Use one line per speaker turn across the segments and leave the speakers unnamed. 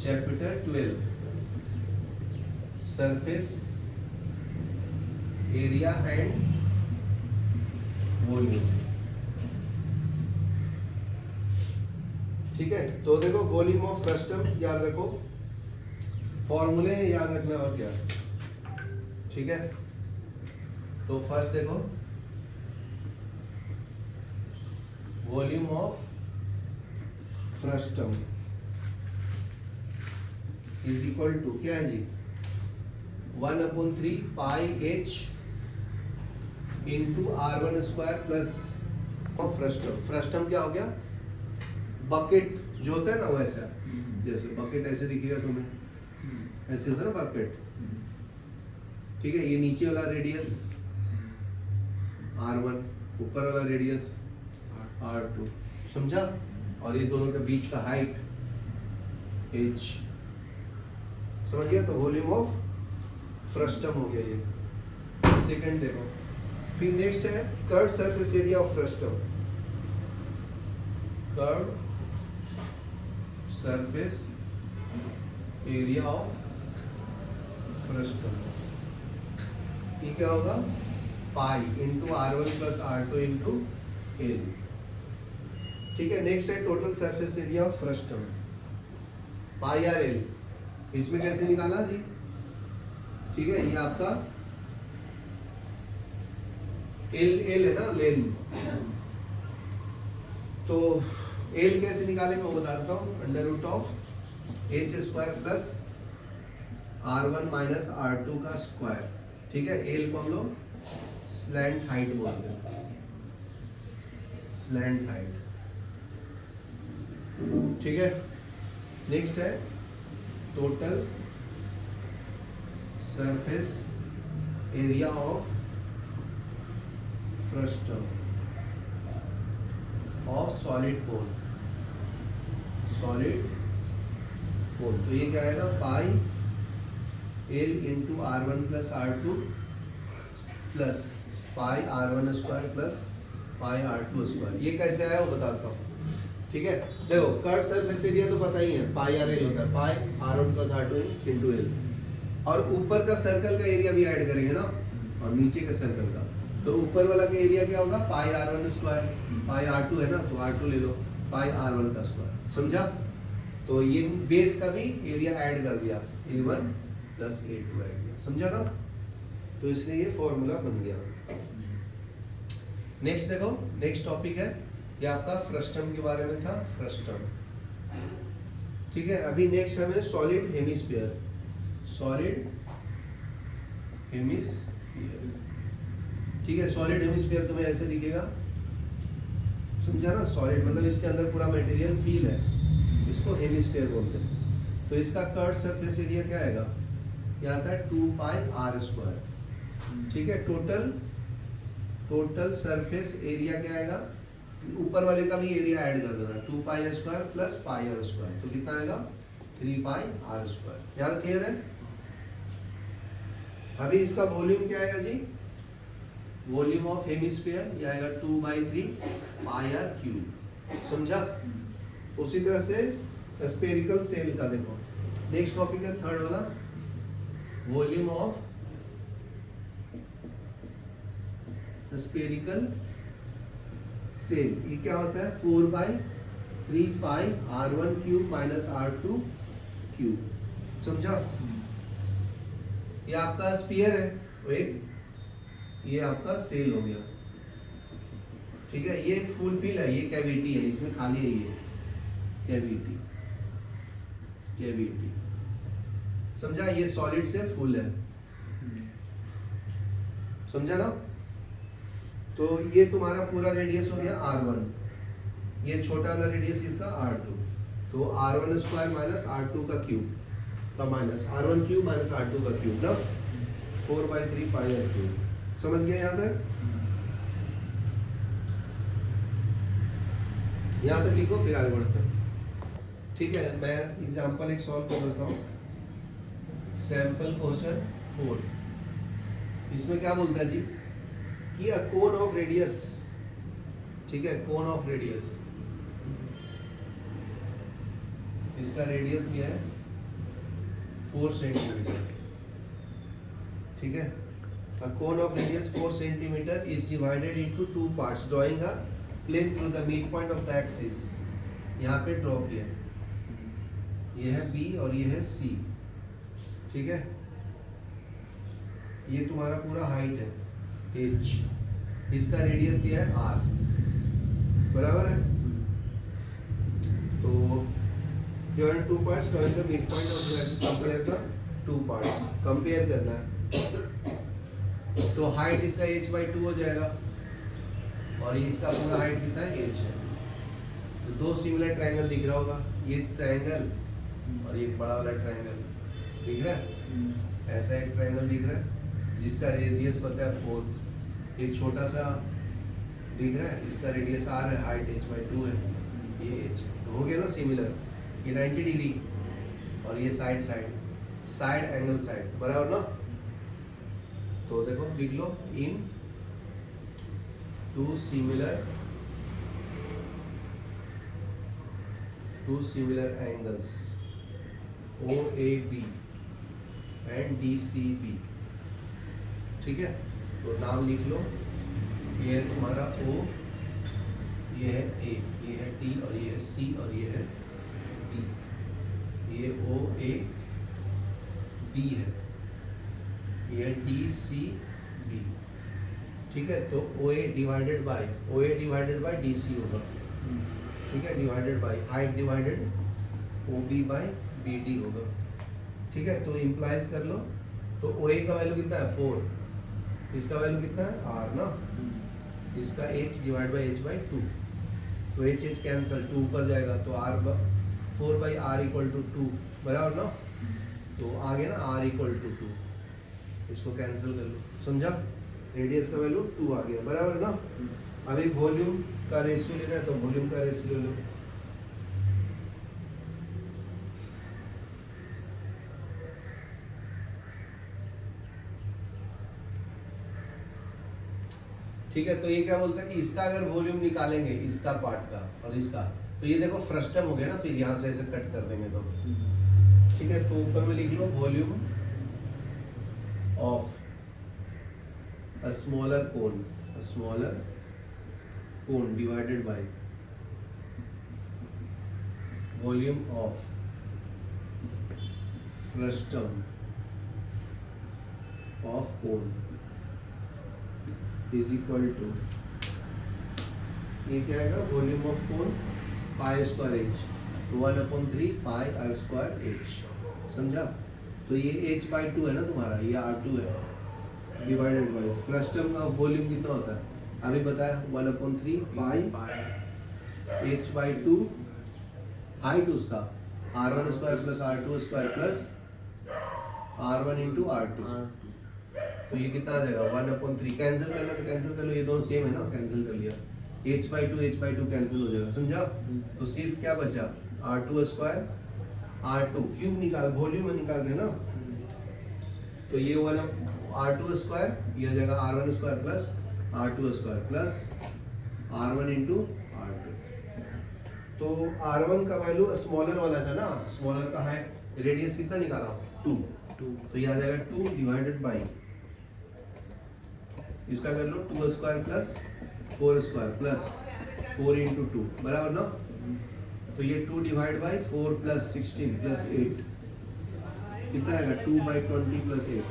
Chapter 12 surface area and volume. ठीक है, तो देखो वॉल्यूम ऑफ फ्रस्टम याद रखो, फॉर्मूले याद रखना और क्या। ठीक है, तो फर्स्ट देखो volume of frustum is equal to क्या है जी, 1/3 pi h into R1 square plus of frustum. Frustum क्या हो गया, बकेट जो होता है ना वैसा, जैसे बकेट ऐसे दिखेगा तुम्हें, ऐसे होता है ना बकेट। ठीक है, ये नीचे वाला रेडियस R1, ऊपर वाला रेडियस R2, समझा। और ये दोनों के बीच का हाइट h, समझ गया। तो वॉल्यूम ऑफ फ्रस्टम हो गया ये। सेकंड देखो, फिर नेक्स्ट है curved surface area of frustum. Curved surface area of frustum, ये क्या होगा, pi into R1 plus R2 into L. ठीक है, नेक्स्ट है total surface area of frustum, pi R L. इसमें कैसे निकाला जी, ठीक है, ये आपका एल है ना, लेन। तो एल कैसे निकालेंगे वो बताता हूँ, under root of H square plus R1 minus R2 का स्क्वायर। ठीक है, एल को हम लोग स्लैंट हाइट बोलते हैं, स्लैंट हाइट। ठीक है, नेक्स्ट है total surface area of frustum of solid cone, solid कोन। तो ये क्या आएगा, pi L into R1 plus R2 plus pi R1 square plus पाई R2 स्क्वायर। ये कैसे आया वो बताता हूँ। ठीक है, देखो कर्व्ड सरफेस एरिया तो पता ही है, पाई आर एल होता है, पाई R1 plus R2 into L. और ऊपर का सर्कल का एरिया भी ऐड करेंगे ना, और नीचे का सर्कल का, तो ऊपर वाला का एरिया क्या होगा, पाई R1 स्क्वायर, पाई R2 है ना, तो R2 ले लो, पाई R1 का स्क्वायर, समझा। तो ये बेस का भी एरिया ऐड कर दिया, A1 प्लस A2 ऐड किया, समझा ना। तो इसलिए ये फॉर्मूला बन गया। नेक्स्ट देखो, नेक्स्ट टॉपिक है ये आपका फ्रस्टम के बारे में था, फ्रस्टम। ठीक है, अभी नेक्स्ट हमें सॉलिड हेमिस्फीयर, सॉलिड हेमिस्फीयर। ठीक है, सॉलिड हेमिस्फीयर तुम्हें ऐसे दिखेगा, समझा ना। सॉलिड मतलब इसके अंदर पूरा मटेरियल फील है, इसको हेमिस्फीयर बोलते हैं। तो इसका कर्व्ड सरफेस एरिया क्या आएगा, ये आता है 2 पाई आर स्क्वायर। ठीक है, टोटल सरफेस एरिया क्या आएगा, ऊपर वाले का भी एरिया ऐड कर देना, 2 pi square plus pi R square, तो कितना आएगा 3 पाई आर स्क्वायर। याद क्लियर है। अभी इसका वॉल्यूम क्या आएगा जी, वॉल्यूम ऑफ हेमिस्फीयर ये आएगा 2/3 पाई आर क्यूब, समझा। उसी तरह से स्फेरिकल सेल का देखो, नेक्स्ट टॉपिक है थर्ड वाला, वॉल्यूम ऑफ स्फेरिकल सेल। ये क्या होता है, 4/3 पाई R1 cube minus R2 cube, समझा। ये आपका स्फीयर है, वो एक, ये आपका सेल हो गया। ठीक है, ये फुल फिल है, ये कैविटी है, इसमें खाली है, ये कैविटी, कैविटी, समझा। ये सॉलिड से फुल है, समझा ना। तो ये तुम्हारा पूरा रेडियस हो गया R1, ये छोटा वाला रेडियस इसका R2, तो R1 स्क्वायर माइनस R2 का क्यूब का minus R1 cube minus R2 का क्यूब ना, 4/3 पाई आर क्यूब, समझ गए यहाँ तक। यहाँ तक लिखो, फिर आगे बढ़ते हैं। ठीक है, मैं एग्जांपल एक सॉल्व कर देता हूँ। सैंपल क्वेश्चन 4, इसमें क्या बोलता है जी कि अ कोन ऑफ रेडियस, ठीक है, कोन ऑफ रेडियस, इसका रेडियस दिया है 4 सेंटीमीटर, ठीक है। A cone of radius 4 centimeter is divided into two parts. Drawing a plane through the midpoint of the axis. यहाँ पे ड्रॉ किया, ये है B और ये है C, ठीक है। ये तुम्हारा पूरा हाइट है h, इसका रेडियस दिया है r, बराबर है। तो given two parts, drawing the midpoint of the axis, compare the two parts, compare करना है। तो हाइट इसका h/2 हो जाएगा और इसका पूरा हाइट कितना है h है। तो दो सिमिलर ट्रायंगल दिख रहा होगा, ये ट्रायंगल और ये बड़ा वाला ट्रायंगल दिख रहा है। ऐसा एक ट्रायंगल दिख रहा है जिसका रेडियस पता है 4, एक छोटा सा दिख रहा है, इसका रेडियस r है, हाइट h/2 है, ये h। तो हो गया ना सिमिलर। ये 90 डिग्री और ये साइड एंगल साइड, बराबर ना। तो देखो लिख लो, इन two similar angles OAB and DCB, ठीक है। तो नाम लिख लो, ये है तुम्हारा O, ये है A, ये है T और ये है C और ये है B। ये OAB है, ये DCB, ठीक है। तो OA डिवाइडेड बाय DC होगा, ठीक है, divided by height divided OB by BD होगा, ठीक है। तो इम्प्लाइज कर लो। तो OA का वैल्यू कितना है 4, इसका वैल्यू कितना है r ना, इसका h डिवाइड बाय h/2। तो h कैंसिल, 2 ऊपर जाएगा तो r 4/r = 2, बराबर ना। तो आ गया ना r = 2, इसको कैंसिल कर लो, समझा। रेडियस का वैल्यू 2 आ गया, बराबर ना। अभी वॉल्यूम का रेशियो लेना है तो वॉल्यूम का रेशियो ले लो। ठीक है। तो ये क्या बोलता है कि इसका अगर वॉल्यूम निकालेंगे, इसका पार्ट का और इसका, तो ये देखो फ्रस्टम हो गया ना, फिर यहाँ से ऐसे कट कर देंगे तो, ठीक है। तो ऊपर में लिख low volume of a smaller cone divided by volume of frustum of cone is equal to, ये क्या आएगा, volume of cone π² h, 1/3 πr² h, समझा। तो ये h/2 है ना तुम्हारा, ये r2 है, डिवाइडेड बाय फ्रस्टम का वॉल्यूम कितना होता है अभी बताया, 1/3 पाई h/2, हाइट उसका r1² + r2² + r1 × r2। तो ये कितना आ जाएगा 1/3, कैंसिल करना तो कैंसिल कर लो, ये दोनों सेम है ना, कैंसिल कर लिया, h/2 कैंसिल हो जाएगा, समझा। तो सिर्फ क्या बचा, r2², r2 क्यूब निकाल, वॉल्यूम में निकाल रहे ना। तो ये r2², ये आ जाएगा r1² + r2² + r1 × r2। तो r1 का वैल्यू स्मॉलर वाला था ना, स्मॉलर का है, रेडियस कितना निकाला 2, तो ये आ जाएगा 2 डिवाइडेड बाई, इसका कर लो 2² + 4² + 4 × 2, बराबर ना। तो ये 2 डिवाइड बाई 4 + 16 + 8 कितना आएगा, 2/20 + 8,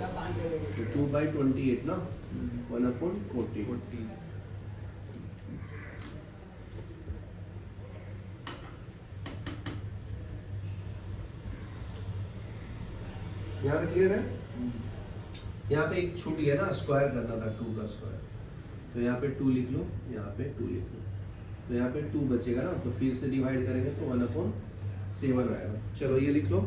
तो 2/28 ना, 1/40। यहाँ तक क्लियर है। यहाँ पे एक छूट गया ना, स्क्वायर करना था, 2 का स्क्वायर, तो यहाँ पे 2 लिख लो, यहाँ पे 2 लिख लो, तो यहाँ पे 2 बचेगा ना, तो फिर से डिवाइड करेंगे तो 1/7 आएगा। चलो ये लिख लो।